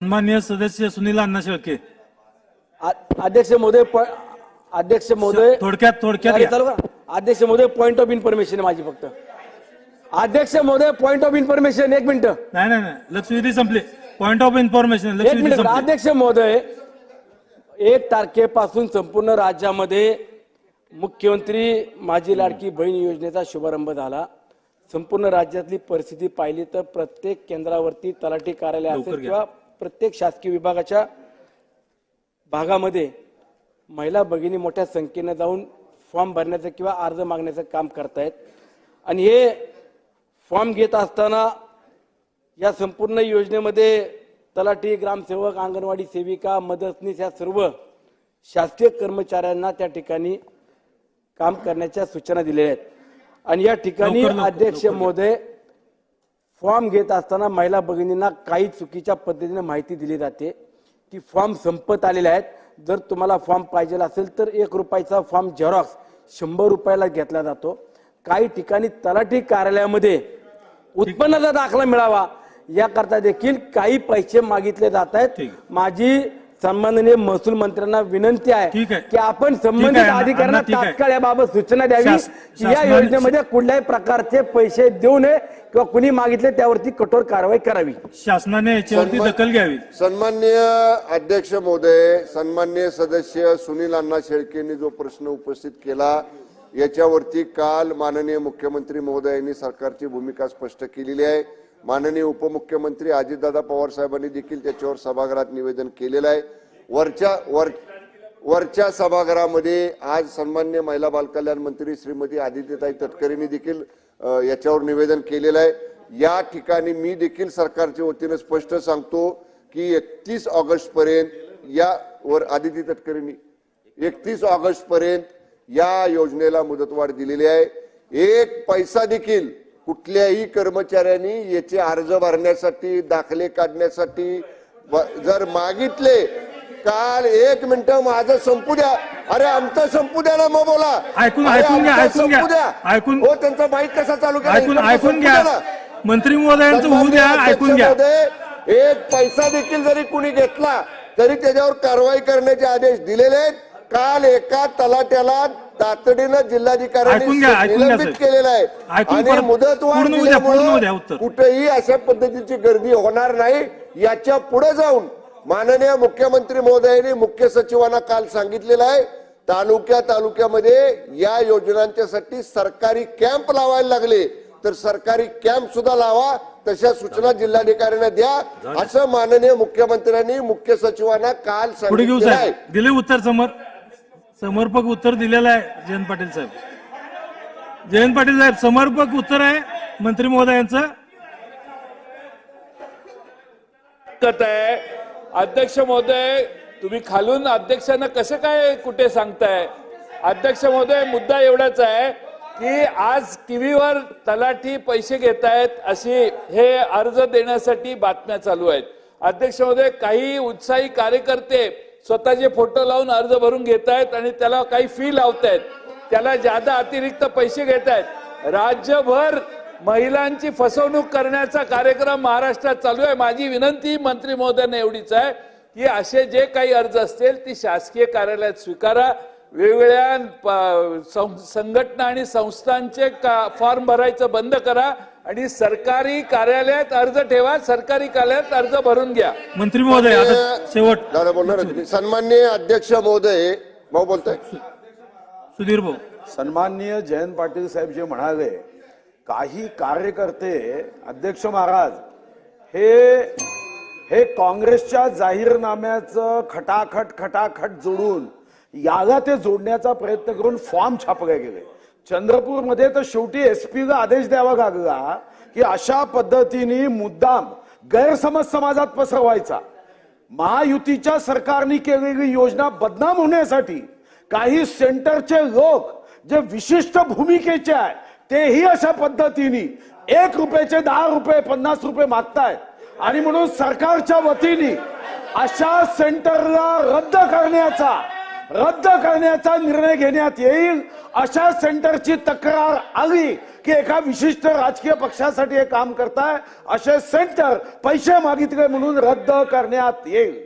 माननीय सदस्य सुनील अण्णा शेळके. अध्यक्ष महोदय थोडक्यात अरे या. चालू करा. अध्यक्ष महोदय पॉइंट ऑफ इन्फॉर्मेशन आहे माझी फक्त. अध्यक्ष महोदय पॉइंट ऑफ इन्फॉर्मेशन. एक मिनिट. नाही लक्षवेधी संपले. पॉइंट ऑफ इन्फॉर्मेशन एक लक्षवेधी मिनिट. संपले. अध्यक्ष महोदय 1 तारखेपासून संपूर्ण राज्यामध्ये मुख्यमंत्री माझी लाडकी बहीण योजनेचा शुभारंभ झाला. संपूर्ण राज्यातली परिस्थिती पाहिली तर प्रत्येक केंद्रावरती तलाठी कार्यालय असेल किंवा प्रत्येक शासकीय विभागाच्या भागामध्ये महिला भगिनी मोठ्या संख्येने जाऊन फॉर्म भरण्याचं किंवा अर्ज मागण्याचं काम करतायत. आणि हे फॉर्म घेत असताना या संपूर्ण योजनेमध्ये तलाठी, ग्रामसेवक, अंगणवाडी सेविका, मदतनीस या सर्व शासकीय कर्मचाऱ्यांना त्या ठिकाणी काम करण्याच्या सूचना दिलेल्या आहेत. आणि या ठिकाणी अध्यक्ष महोदय फॉर्म घेत असताना महिला भगिनींना काही चुकीच्या पद्धतीने माहिती दिली जाते की फॉर्म संपत आलेले आहेत. जर तुम्हाला फॉर्म पाहिजे असेल तर 1 रुपयाचा फॉर्म झेरॉक्स 100 रुपयाला घेतला जातो. काही ठिकाणी तलाठी कार्यालयामध्ये उत्पन्नाचा दाखला मिळावा याकरता देखील काही पैसे मागितले जात आहेत. माझी सन्माननीय महसूल मंत्र्यांना विनंती आहे की आपण संबंधित अधिकाऱ्यांना तात्काळ याबाबत सूचना द्यावी की या योजनेमध्ये कुठल्याही प्रकारचे पैसे देऊ नये किंवा कुणी मागितले त्यावरती कठोर कारवाई करावी. शासनाने याच्यावरती दखल घ्यावी. सन्माननीय अध्यक्ष महोदय, सन्माननीय सदस्य सुनील अण्णा शेळकेंनी जो प्रश्न उपस्थित केला याच्यावरती काल माननीय मुख्यमंत्री महोदयांनी सरकारची भूमिका स्पष्ट केलेली आहे. माननीय उपमुख्यमंत्री अजितदादा पवार साहेबांनी देखील त्याच्यावर सभागृहात निवेदन केलेलं आहे. वरच्या सभागृहामध्ये आज सन्माननीय महिला बालकल्याण मंत्री श्रीमती आदित्यताई तटकरेंनी देखील याच्यावर निवेदन केलेलं आहे. या ठिकाणी मी देखील सरकारच्या वतीने स्पष्ट सांगतो की 31 ऑगस्ट पर्यंत यावर आदित्य तटकरेंनी 31 ऑगस्ट पर्यंत या योजनेला मुदतवाढ दिलेली आहे. 1 पैसा देखील कुठल्याही कर्मचाऱ्यांनी याचे अर्ज भरण्यासाठी, दाखले काढण्यासाठी जर मागितले, काल 1 मिनिट माझं संपू द्या. अरे आमचं संपू द्या ना, मग बोला. ऐकून हो, त्यांचा माईक कसा चालू केला ऐकून घ्या. मंत्री महोदयांचं होऊ द्या. ऐकून घ्या. 1 पैसा देखील जरी कुणी घेतला तरी त्याच्यावर कारवाई करण्याचे आदेश दिलेले आहेत. काल एका तलाट्याला तातडीनं जिल्हाधिकाऱ्यांनी निलंबित केलेलं आहे. आणि मुदतवाढ दिल्यामुळे कुठेही अशा पद्धतीची गर्दी होणार नाही. याच्या पुढे जाऊन माननीय मुख्यमंत्री महोदयांनी मुख्य सचिवांना काल सांगितलेलं आहे तालुक्यामध्ये या योजनांच्यासाठी सरकारी कॅम्प लावायला लागले तर सरकारी कॅम्प सुद्धा लावा, तशा सूचना जिल्हाधिकाऱ्यांना द्या, असं माननीय मुख्यमंत्र्यांनी मुख्य सचिवांना काल सांगितलं आहे. दिले उत्तर समर्पक उत्तर दिलेलं आहे जयंत पाटील साहेब. समर्पक उत्तर आहे मंत्री महोदयांचं. अध्यक्ष महोदय, तुम्ही खालून अध्यक्षांना कसं काय कुठे सांगताय? अध्यक्ष महोदय, मुद्दा एवढाच आहे की आज टीव्हीवर तलाठी पैसे घेतायत अशी हे अर्ज देण्यासाठी बातम्या चालू आहेत. अध्यक्ष महोदय, काही उत्साही कार्यकर्ते स्वतःचे फोटो लावून अर्ज भरून घेत आहेत आणि त्याला काही फी लावतायत, त्याला जादा अतिरिक्त पैसे घेत आहेत. राज्यभर महिलांची फसवणूक करण्याचा कार्यक्रम महाराष्ट्रात चालू आहे. माझी विनंती मंत्री महोदयांना एवढीच आहे की असे जे काही अर्ज असतील ती शासकीय कार्यालयात स्वीकारा. वेगवेगळ्या संघटना आणि संस्थांचे फॉर्म भरायचं बंद करा आणि सरकारी कार्यालयात अर्ज ठेवा, सरकारी कार्यालयात अर्ज भरून घ्या. मंत्री महोदय, शेवट दादा बोलणार. सन्माननीय अध्यक्ष महोदय, भाऊ बोलताय. सुधीर भाऊ. सन्माननीय जयंत पाटील साहेब जे म्हणाले, काही कार्यकर्ते अध्यक्ष महाराज हे काँग्रेसच्या जाहीरनाम्याचं खटाखट जोडून याला ते जोडण्याचा प्रयत्न करून फॉर्म छापले गेले. चंद्रपूरमध्ये तर शेवटी एसपी ला आदेश द्यावा लागला की अशा पद्धतीने मुद्दाम गैरसमज समाजात पसरवायचा. महायुतीच्या सरकारने केलेली योजना बदनाम होण्यासाठी काही सेंटरचे लोक जे विशिष्ट भूमिकेचे आहे तेही अशा पद्धतीने 1 रुपयाचे 10 रुपये 50 रुपये मागतायत. आणि म्हणून सरकारच्या वतीने अशा सेंटरला रद्द करण्याचा निर्णय घेण्यात येईल. अशा सेंटरची तक्रार आली की एका विशिष्ट राजकीय पक्षासाठी हे काम करताय, असे सेंटर पैसे मागितले म्हणून रद्द करण्यात येईल.